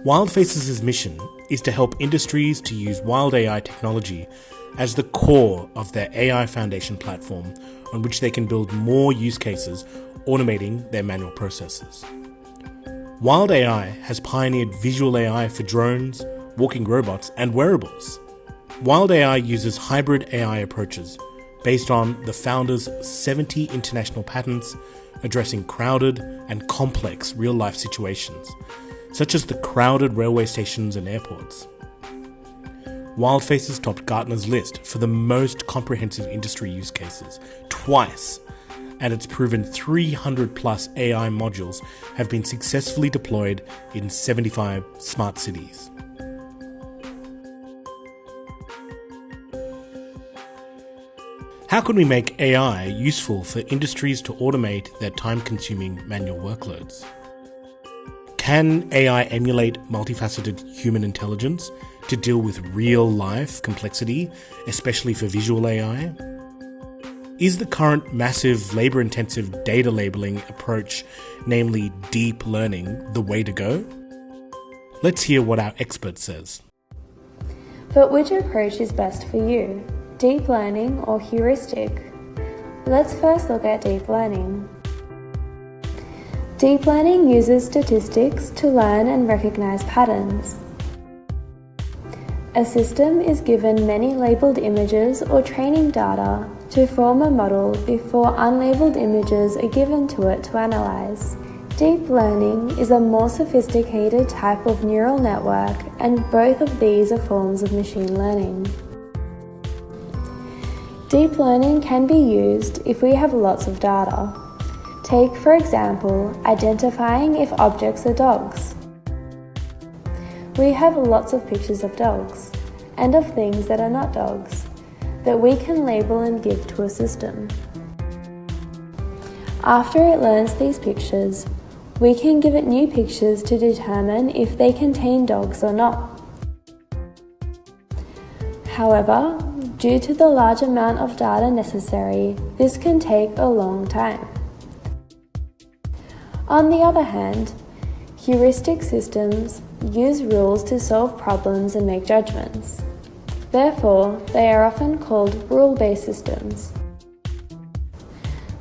WildFaces' mission is to help industries to use WildAI technology as the core of their AI foundation platform on which they can build more use cases automating their manual processes. WildAI has pioneered visual AI for drones, walking robots, and wearables. WildAI uses hybrid AI approaches based on the founder's 70 international patents addressing crowded and complex real-life situations, such as the crowded railway stations and airports. WildFaces topped Gartner's list for the most comprehensive industry use cases twice, and it's proven 300 plus AI modules have been successfully deployed in 75 smart cities. How can we make AI useful for industries to automate their time-consuming manual workloads? Can AI emulate multifaceted human intelligence to deal with real-life complexity, especially for visual AI? Is the current massive labor-intensive data labeling approach, namely deep learning, the way to go? Let's hear what our expert says. But which approach is best for you? Deep learning or heuristic? Let's first look at deep learning. Deep learning uses statistics to learn and recognize patterns. A system is given many labeled images or training data to form a model before unlabeled images are given to it to analyze. Deep learning is a more sophisticated type of neural network, and both of these are forms of machine learning. Deep learning can be used if we have lots of data. Take, for example, identifying if objects are dogs. We have lots of pictures of dogs, and of things that are not dogs, that we can label and give to a system. After it learns these pictures, we can give it new pictures to determine if they contain dogs or not. However, due to the large amount of data necessary, this can take a long time. On the other hand, heuristic systems use rules to solve problems and make judgments. Therefore, they are often called rule-based systems.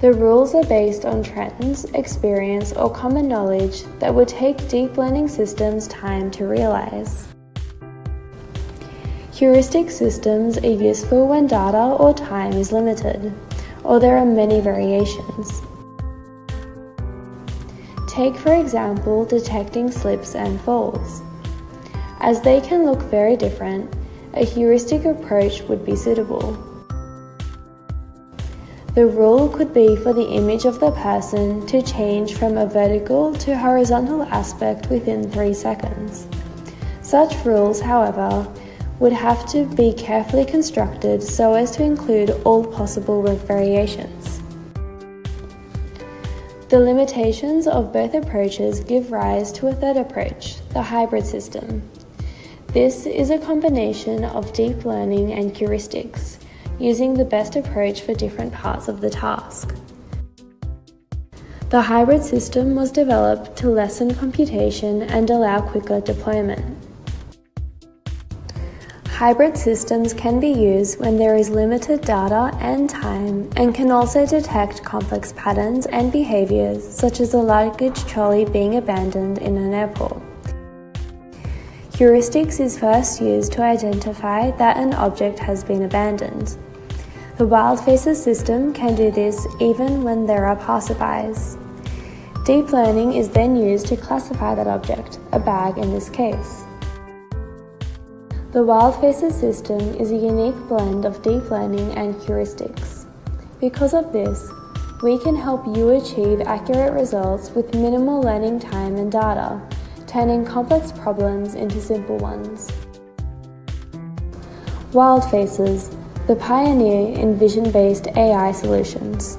The rules are based on trends, experience, or common knowledge that would take deep learning systems time to realize. Heuristic systems are useful when data or time is limited, or there are many variations. Take, for example, detecting slips and falls. As they can look very different, a heuristic approach would be suitable. The rule could be for the image of the person to change from a vertical to horizontal aspect within 3 seconds. Such rules, however, would have to be carefully constructed so as to include all possible variations. The limitations of both approaches give rise to a third approach, the hybrid system. This is a combination of deep learning and heuristics, using the best approach for different parts of the task. The hybrid system was developed to lessen computation and allow quicker deployment. Hybrid systems can be used when there is limited data and time, and can also detect complex patterns and behaviors, such as a luggage trolley being abandoned in an airport. Heuristics is first used to identify that an object has been abandoned. The WildFaces system can do this even when there are passerbys. Deep learning is then used to classify that object, a bag in this case. The WildFaces system is a unique blend of deep learning and heuristics. Because of this, we can help you achieve accurate results with minimal learning time and data, turning complex problems into simple ones. WildFaces, the pioneer in vision-based AI solutions.